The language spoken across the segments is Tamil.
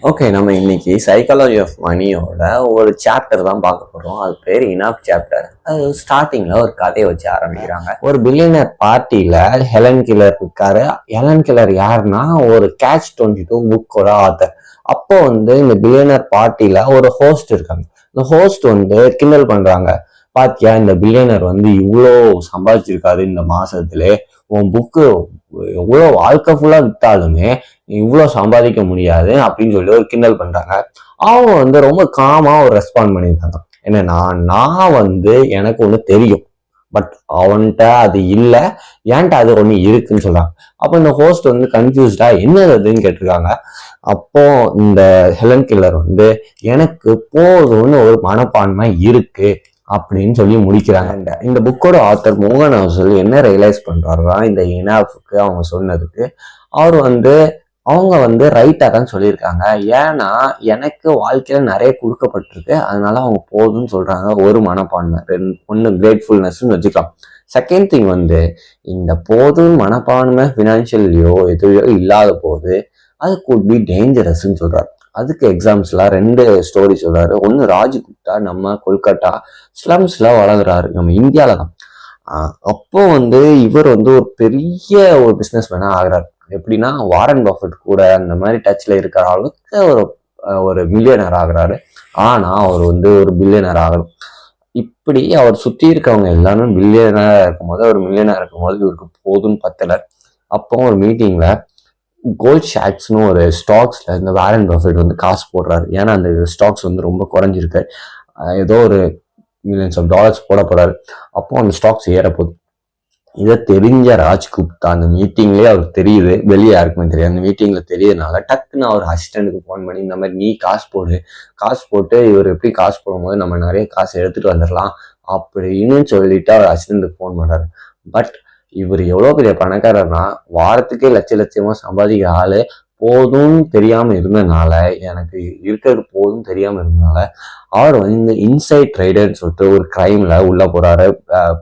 ஓகே, நம்ம இன்னைக்கு சைக்காலஜி ஆஃப் மணியோட ஒரு சாப்டர் தான் பார்க்க போறோம். அது பேர் இனாஃப் சாப்டர். அது ஸ்டார்டிங்ல ஒரு கதையை வச்சு ஆரம்பிக்கிறாங்க. ஒரு பில்லியனர் பார்ட்டியில ஹெலன் கில்லர் இருக்காரு. ஹெலன் கில்லர் யாருன்னா ஒரு Catch-22 புக்கோட ஆத்தர். அப்போ இந்த பில்லியனர் பார்ட்டியில ஒரு ஹோஸ்ட் இருக்காங்க. இந்த ஹோஸ்ட் கிண்டல் பண்றாங்க. பாத்தியா, இந்த பில்லியனர் இவ்வளோ சம்பாதிச்சிருக்காரு இந்த மாசத்துல, உன் புக்கு எவ்வளோ வாழ்க்கை ஃபுல்லா வித்தாலுமே இவ்வளோ சம்பாதிக்க முடியாது அப்படின்னு சொல்லி ஒரு கிண்டல் பண்றாங்க. அவங்க ரொம்ப காமா ஒரு ரெஸ்பாண்ட் பண்ணியிருக்காங்க. என்னன்னா, நான் எனக்கு ஒண்ணு தெரியும், பட் அவன்கிட்ட அது இல்லை, ஏன்ட்ட அது ஒண்ணு இருக்குன்னு சொல்றாங்க. அப்போ இந்த ஹோஸ்ட் கன்ஃபியூஸ்டா என்னது அதுன்னு கேட்டிருக்காங்க. அப்போ இந்த ஹெலன் கில்லர் எனக்கு போதும்னு ஒரு மனப்பான்மை இருக்கு அப்படின்னு சொல்லி முடிக்கிறாங்க. இந்த புக்கோட ஆத்தர் மோகன் ஹவுசல் என்ன ரியலைஸ் பண்றாருன்னா, இந்த இனாஃப்க்கு அவங்க சொன்னதுக்கு அவர் அவங்க ரைட்டா தான் சொல்லியிருக்காங்க. ஏன்னா எனக்கு வாழ்க்கையில நிறைய கொடுக்கப்பட்டிருக்கு, அதனால அவங்க போதும்னு சொல்றாங்க. ஒரு மனப்பான்மை, ஒன்னு கிரேட்ஃபுல்னஸ்ன்னு வச்சுக்கலாம். செகண்ட் திங் இந்த போதும் மனப்பான்மை ஃபினான்ஷியல்லையோ எதுலையோ இல்லாத போது அது குட் பி டேஞ்சரஸ்ன்னு சொல்றாரு. அதுக்கு எக்ஸாம்பிள்ஸ்லாம் 2 ஸ்டோரி சொல்றாரு. ஒன்னு, ராஜ்குப்தா நம்ம கொல்கட்டா ஸ்லம்ஸ்ல வளர்கிறாரு, நம்ம இந்தியாவில தான். அப்போ இவர் ஒரு பெரிய ஒரு பிசினஸ் மேனா ஆகிறார். எப்படின்னா, வாரன் பஃபட் கூட அந்த மாதிரி டச்ல இருக்கிற அளவுக்கு ஒரு மில்லியனர் ஆகுறாரு. ஆனா அவர் ஒரு பில்லியனர் ஆகணும். இப்படி அவர் சுத்தி இருக்கவங்க எல்லாரும் பில்லியனரா இருக்கும்போது, ஒரு மில்லியனர் இருக்கும்போது இவருக்கு போதும்னு பத்தல. அப்போ ஒரு மீட்டிங்ல கோல்ட் ஷாக்ஸ்னு ஒரு ஸ்டாக்ஸ்ல இந்த வாரன் பஃபெட் காசு போடுறாரு. ஏன்னா அந்த ஸ்டாக்ஸ் ரொம்ப குறைஞ்சிருக்கு, ஏதோ ஒரு மில்லியன்ஸ் ஆஃப் டாலர்ஸ் போட போறாரு. அப்போ அந்த ஸ்டாக்ஸ் ஏறப்போகுது. இதை தெரிஞ்ச ராஜ்குப்தா அந்த மீட்டிங்லேயே அவருக்கு தெரியுது, வெளியே யாருக்குமே தெரியாது. அந்த மீட்டிங்ல தெரியுதுனால டக்குன்னு அவர் அசிஸ்டன்ட்டுக்கு ஃபோன் பண்ணி, இந்த மாதிரி நீ காசு போடு, காசு போட்டு இவர் எப்படி காசு போடும்போது நம்ம நிறைய காசு எடுத்துட்டு வந்துடலாம் அப்படின்னு சொல்லிட்டு அவர் அசிஸ்டன்ட்டுக்கு ஃபோன் பண்றாரு. பட் இவர் எவ்வளவு பெரிய பணக்காரர்னா, வாரத்துக்கே லட்சமா சம்பாதிக்கிற ஆளு போதும் தெரியாம இருந்ததுனால, எனக்கு இருக்கிறது போதும் தெரியாம இருந்ததுனால அவர் இந்த இன்சைட் ட்ரேடர்னு சொல்லிட்டு ஒரு கிரைம்ல உள்ள போறாரு,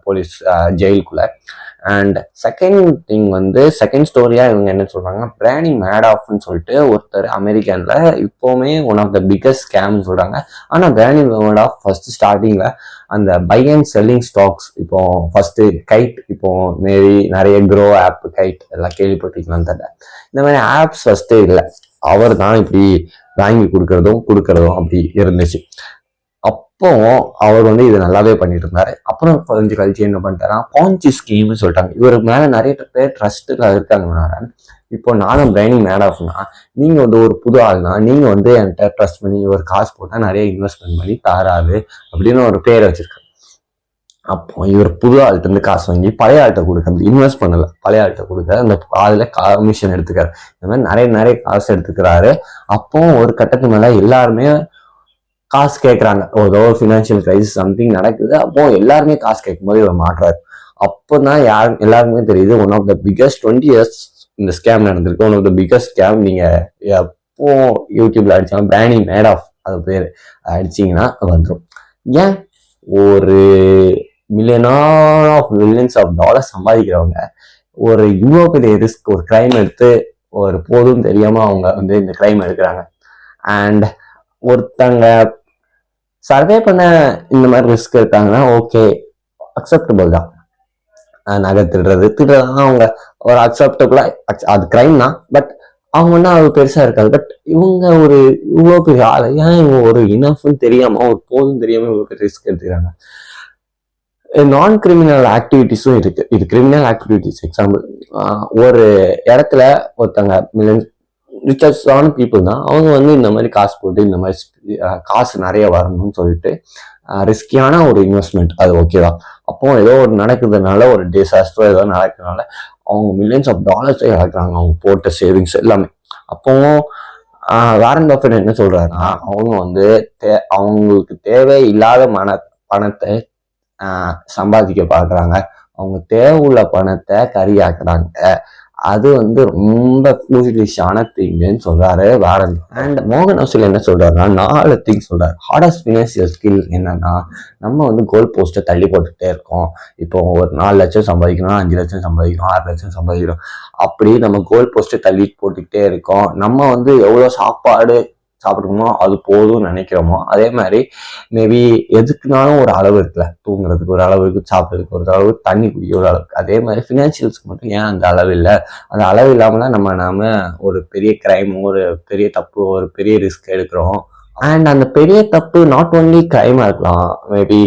போலீஸ் ஜெயிலுக்குள்ள. அண்ட் செகண்ட் திங் செகண்ட் ஸ்டோரியா இவங்க என்ன சொல்றாங்கன்னா, பிரானி மேடாஃப்னு சொல்லிட்டு ஒருத்தர் அமெரிக்கன்ல இப்போவுமே ஒன் ஆஃப் த பிகஸ்ட் ஸ்கேம்னு சொல்றாங்க. ஆனா பிரானி மேடாஃப் ஃபர்ஸ்ட் ஸ்டார்டிங்ல அந்த பை அண்ட் செல்லிங் ஸ்டாக்ஸ், இப்போ ஃபர்ஸ்ட் கைட், இப்போ மேபி நிறைய க்ரோ ஆப் கைட் எல்லாம் கேள்விப்பட்டிருக்கலாம் தெரியல, இந்த மாதிரி ஆப்ஸ் ஃபர்ஸ்ட் இல்லை, அவர் தான் இப்படி வாங்கி கொடுக்கறதும் அப்படி இருந்துச்சு. அப்போ அவர் இது நல்லாவே பண்ணிட்டு இருந்தாரு. அப்புறம் கொஞ்சம் கழிச்சு என்ன பண்ணிட்டாரா, பாஞ்சி ஸ்கீம்னு சொல்லிட்டாங்க. இவர் மேல நிறைய பேர் ட்ரஸ்ட்ல இருக்காங்கனால, இப்போ நானும் பிரைனி மேடாஃப்னா, நீங்க ஒரு புது ஆள்னா நீங்க என்கிட்ட ட்ரஸ்ட் பண்ணி ஒரு காசு போட்டா நிறைய இன்வெஸ்ட்மெண்ட் பண்ணி தாராரு அப்படின்னு ஒரு பேரை வச்சிருக்காரு. அப்போ இவர் புது ஆள்கிட்ட காசு வாங்கி பழைய ஆள்கிட்ட கொடுக்க, இன்வெஸ்ட் பண்ணல, பழைய ஆள்கிட்ட கொடுக்க, அந்த அதுல கமிஷன் எடுத்துக்காரு. இந்த மாதிரி நிறைய காசு எடுத்துக்கிறாரு. அப்போ ஒரு கட்டத்துக்கு மேல எல்லாருமே காசு கேட்கறாங்க. ஏதோ ஃபினான்ஷியல் கிரைசிஸ் சம்திங் நடக்குது. அப்போ எல்லாருமே காசு கேட்கும்போது இவர் மாட்டுறாரு. அப்போதான் எல்லாருக்குமே தெரியுது, one of the biggest 20 years இந்த ஸ்கேம் நடந்திருக்கு. One of the biggest scam. நீங்க எப்போ யூடியூப்ல அடிச்சாலும் பிரானி மேடாஃப் அது பேர் அடிச்சிங்கன்னா வந்துடும். ஏன் ஒரு மில்லியன்ஸ் ஆஃப் டாலர்ஸ் சம்பாதிக்கிறவங்க ஒரு இவ்வளோ பெரிய ரிஸ்க், ஒரு கிரைம் எடுத்து ஒரு போதும் தெரியாம அவங்க இந்த கிரைம் எடுக்கிறாங்க. அண்ட் ஒருத்தங்க சர்வே பண்ண இந்த மாதிரி ரிஸ்க் எடுத்தாங்கன்னா ஓகே, அக்செப்டபிள் தான். நகை திருடுறதுதான் அவங்க ஒரு அக்செப்டபிளா, அது கிரைம் தான், பட் அவங்க அது பெருசா இருக்காது. பட் இவங்க ஒரு இவ்வளவு பெரிய ஆளு, ஏன் இவங்க ஒரு இனஃப்னு தெரியாம, ஒரு போதும் தெரியாம இவ்வளவு பெரிய ரிஸ்க் எடுத்துக்கிறாங்க. நான் கிரிமினல் ஆக்டிவிட்டிஸும் இருக்கு. இது கிரிமினல் ஆக்டிவிட்டிஸ். எக்ஸாம்பிள், ஒரு இடத்துல ஒருத்தங்க ரிச்சஸ்டான பீப்புள் தான், அவங்க இந்த மாதிரி காசு போட்டு இந்த மாதிரி காசு நிறைய வரணும்னு சொல்லிட்டு ரிஸ்கியான ஒரு இன்வெஸ்ட்மெண்ட், அது ஓகேதான். அப்போ ஏதோ ஒரு நடக்குதுனால, ஒரு டிசாஸ்டரோ ஏதோ நடக்கிறதுனால அவங்க மில்லியன்ஸ் ஆஃப் டாலர்ஸே இழக்கிறாங்க, அவங்க போட்ட சேவிங்ஸ் எல்லாமே. அப்போ வாரன் பஃபெட் என்ன சொல்றாருன்னா, அவங்க அவங்களுக்கு தேவை இல்லாத பணத்தை சம்பாதிக்க பாக்குறாங்க, அவங்க தேவை உள்ள பணத்தை கரியாக்குறாங்க. அது ரொம்ப ஃபூலிஷான திங்னு சொல்றாரு வாரன். அண்ட் மோகன் ஹவுசல் என்ன சொல்றாருன்னா, 4 திங்ஸ் சொல்றாரு. ஹார்டஸ்ட் ஃபினான்சியல் ஸ்கில் என்னன்னா, நம்ம கோல் போஸ்ட்டை தள்ளி போட்டுக்கிட்டே இருக்கோம். இப்போ ஒரு 4 லட்சம் சம்பாதிக்கணும், 5 லட்சம் சம்பாதிக்கணும், 6 லட்சம் சம்பாதிக்கணும், அப்படி நம்ம கோல் போஸ்ட்டை தள்ளி போட்டுக்கிட்டே இருக்கோம். நம்ம எவ்வளவு சாப்பாடு சாப்பிடுமோ அது போதும்னு நினைக்கிறோமோ அதே மாதிரி மேபி எதுக்குனாலும் ஒரு அளவு இருக்குல்ல, தூங்குறதுக்கு ஒரு அளவு இருக்கு, சாப்பிட்றதுக்கு ஒரு அளவு, தண்ணி குடிக்க ஒரு அளவுக்கு. அதே மாதிரி ஃபினான்ஷியல்ஸ்க்கு மட்டும் ஏன் அந்த அளவு இல்லை? அந்த அளவு இல்லாமல் தான் நாம ஒரு பெரிய கிரைம், ஒரு பெரிய தப்பு, ஒரு பெரிய ரிஸ்க் எடுக்கிறோம். அண்ட் அந்த பெரிய தப்பு நாட் ஓன்லி கிரைமா இருக்கலாம், மேபி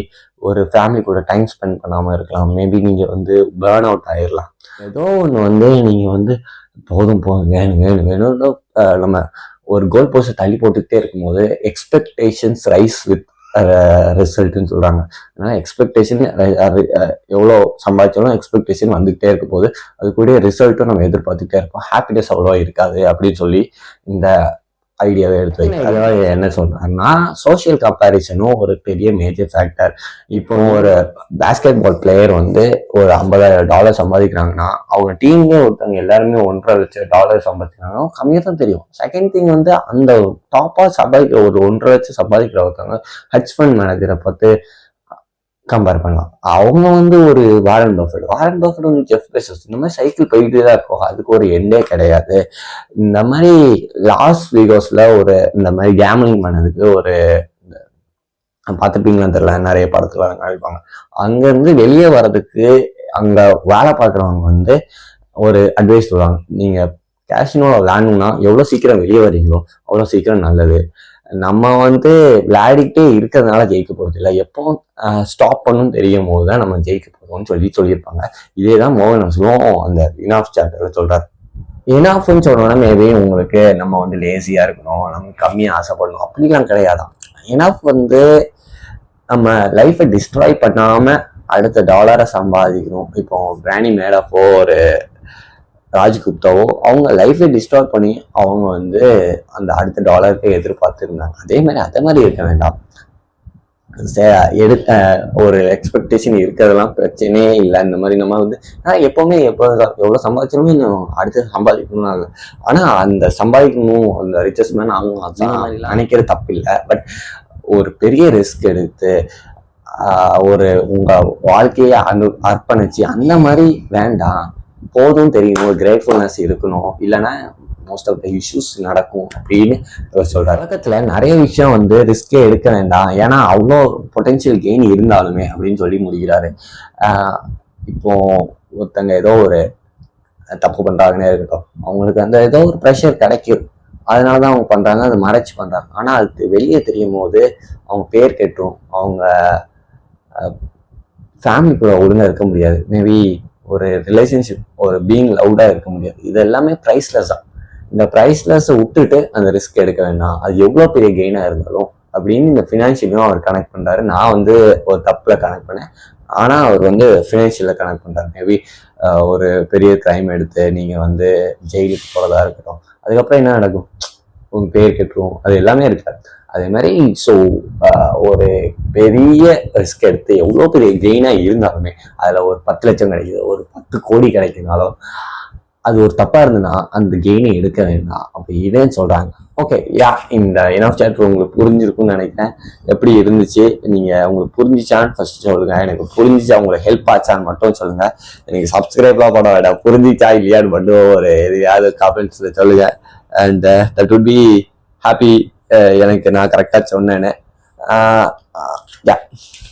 ஒரு ஃபேமிலி கூட டைம் ஸ்பெண்ட் பண்ணாமல் இருக்கலாம், மேபி நீங்கள் வந்து பேர்ன் அவுட் ஆயிடலாம். ஏதோ ஒன்று வந்து நீங்கள் வந்து போதும் போதும் வேணும்னு நம்ம ஒரு கோல் போஸ்ட்டை தள்ளி போட்டுக்கிட்டே இருக்கும்போது எக்ஸ்பெக்டேஷன்ஸ் ரைஸ் வித் ரிசல்ட்னு சொல்கிறாங்க. அதனால் எக்ஸ்பெக்டேஷன் எவ்வளோ சம்பாதிச்சாலும் எக்ஸ்பெக்டேஷன் வந்துகிட்டே இருக்கும் போது அதுக்குரிய ரிசல்ட்டும் நம்ம எதிர்பார்த்துக்கிட்டே இருப்போம். ஹாப்பினஸ் அவ்வளோவா இருக்காது அப்படின்னு சொல்லி இந்த ஐடியாவை எடுத்து வைக்க என்ன சொல்றாருன்னா, சோசியல் கம்பேரிசனும் ஒரு பெரிய மேஜர் ஃபேக்டர். இப்போ ஒரு பேஸ்கெட் பால் பிளேயர் வந்து ஒரு $50,000 சம்பாதிக்கிறாங்கன்னா அவங்க டீம்ல ஒருத்தவங்க எல்லாருமே $1,50,000 சம்பாதிக்கிறாங்கன்னா கம்மியாக தான் தெரியும். செகண்ட் திங் வந்து அந்த டாப்பா சம்பாதிக்கிற ஒரு $1,50,000 சம்பாதிக்கிற ஒருத்தவங்க ஹெட்ஜ் ஃபண்ட் மேனேஜரை பார்த்து கம்பேர் பண்ணலாம். அவங்க வந்து ஒரு வாரன் பஃபெட் வந்து ஜெஃப் பெசோஸ், இந்த மாதிரி சைக்கிள் போயிட்டு தான் இருக்கும், அதுக்கு ஒரு எண்டே கிடையாது. இந்த மாதிரி லாஸ் வேகாஸ்ல ஒரு இந்த மாதிரி கேம்லிங் பண்ணதுக்கு ஒரு பார்த்துப்பீங்களான்னு தெரியல, நிறைய படத்துல நடிப்பாங்க. அங்கேருந்து வெளியே வர்றதுக்கு அங்க வேலை பார்க்குறவங்க வந்து ஒரு அட்வைஸ் சொல்லுவாங்க, நீங்க கேஷினோல விளையாடணும்னா எவ்வளோ சீக்கிரம் வெளியே வரீங்களோ அவ்வளோ சீக்கிரம் நல்லது. நம்ம வந்து விளையாடிக்கிட்டே இருக்கிறதுனால ஜெயிக்க போகிறது இல்லை, எப்போ ஸ்டாப் பண்ணணும்னு தெரியும் போது தான் நம்ம ஜெயிக்க போகிறோம்னு சொல்லியிருப்பாங்க. இதே தான் மோகன் அசுலும் அந்த இனாஃப் சாப்டர்ல சொல்றாரு. இனாஃப்னு சொன்னோன்னா மேபி உங்களுக்கு நம்ம வந்து லேசியாக இருக்கணும், நம்ம கம்மியாக ஆசைப்படணும் அப்படிலாம் கிடையாதான். இனாஃப் வந்து நம்ம லைஃப்பை டிஸ்ட்ராய் பண்ணாமல் அடுத்த டாலரை சம்பாதிக்கணும். இப்போ பிராணி மேடஃபோ ஒரு ராஜ்குப்தாவோ அவங்க லைஃபை டிஸ்ட்ராய் பண்ணி அவங்க வந்து அந்த அடுத்த டாலருக்கு எதிர்பார்த்துருந்தாங்க. அதே மாதிரி இருக்க வேண்டாம். ஒரு எக்ஸ்பெக்டேஷன் இருக்கிறதெல்லாம் பிரச்சனையே இல்லை. இந்த மாதிரி நம்ம வந்து எப்பவுமே எவ்வளோ சம்பாதிச்சாலுமே இன்னும் அடுத்து சம்பாதிக்கணும்னு ஆகல. ஆனால் அந்த சம்பாதிக்கணும், அந்த ரிச்சஸ் மேன் அவங்க நினைக்கிற தப்பு இல்லை. பட் ஒரு பெரிய ரிஸ்க் எடுத்து ஒரு உங்க வாழ்க்கையை அர்ப்பணிச்சு அந்த மாதிரி வேண்டாம், போதும் தெரியும், ஒரு கிரேட்ஃபுல்னஸ் இருக்கணும், இல்லைன்னா மோஸ்ட் ஆஃப் த இஷ்யூஸ் நடக்கும் அப்படின்னு சொல்றாரு. பக்கத்துல நிறைய விஷயம் வந்து ரிஸ்கே எடுக்க வேண்டாம், ஏன்னா அவ்வளோ பொட்டென்ஷியல் கெயின் இருந்தாலுமே அப்படின்னு சொல்லி முடிக்கிறாரு. இப்போ ஒருத்தங்க ஏதோ ஒரு தப்பு பண்றாங்கன்னே இருக்கட்டும், அவங்களுக்கு அந்த ஏதோ ஒரு ப்ரெஷர் கிடைக்கும், அதனாலதான் அவங்க பண்றாங்க, அதை மறைச்சு பண்றாங்க. ஆனா அது வெளியே தெரியும் போது அவங்க பேர் கெட்டுரும், அவங்க ஃபேமிலிக்குள்ள ஒழுங்கா இருக்க முடியாது, மேபி ஒரு ரிலேஷன்ஷிப், ஒரு பீயிங் லவுடா இருக்க முடியாது. இது எல்லாமே ப்ரைஸ்லெஸ் தான். இந்த ப்ரைஸ்லெஸ்ஸை விட்டுட்டு அந்த ரிஸ்க் எடுக்க வேண்டாம், அது எவ்வளோ பெரிய கெயினாக இருந்தாலும் அப்படின்னு இந்த ஃபினான்ஷியலையும் அவர் கனெக்ட் பண்ணுறாரு. நான் வந்து ஒரு தப்பில் கனெக்ட் பண்ணேன், ஆனால் அவர் வந்து ஃபினான்ஷியலில் கனெக்ட் பண்ணுறாரு. மேபி ஒரு பெரிய கிரைம் எடுத்து நீங்கள் வந்து ஜெயிலுக்கு போகிறதா இருக்கட்டும், அதுக்கப்புறம் என்ன நடக்கும், உங்கள் பேர் கெட்டுரும், அது எல்லாமே இருக்காது. அதே மாதிரி ஸோ ஒரு பெரிய ரிஸ்க் எடுத்து எவ்வளோ பெரிய கெயினாக இருந்தாலுமே அதில் ஒரு 10 லட்சம் கிடைக்குது, ஒரு 10 கோடி கிடைக்குதுனாலும் அது ஒரு தப்பா இருந்ததுன்னா அந்த கெயினை எடுக்க வேண்டாம் அப்படின்னு சொல்றாங்க. ஓகே, இந்த இனாஃப் சாப்டர் உங்களுக்கு புரிஞ்சிருக்கும்னு நினைக்கிறேன். எப்படி இருந்துச்சு, நீங்க உங்களுக்கு புரிஞ்சிச்சான்னு ஃபர்ஸ்ட் சொல்லுங்க, எனக்கு புரிஞ்சிச்சா, உங்களுக்கு ஹெல்ப் ஆச்சான்னு மட்டும் சொல்லுங்க. எனக்கு சப்ஸ்கிரைப்லாம் பண்ண வேண்டாம், புரிஞ்சிச்சா இல்லையான்னு மட்டும் ஒரு எதையாவது கமெண்ட்ஸ்ல சொல்லுங்க. And that would be happy, எனக்கு நான் கரெக்டா சொன்னேன்னு.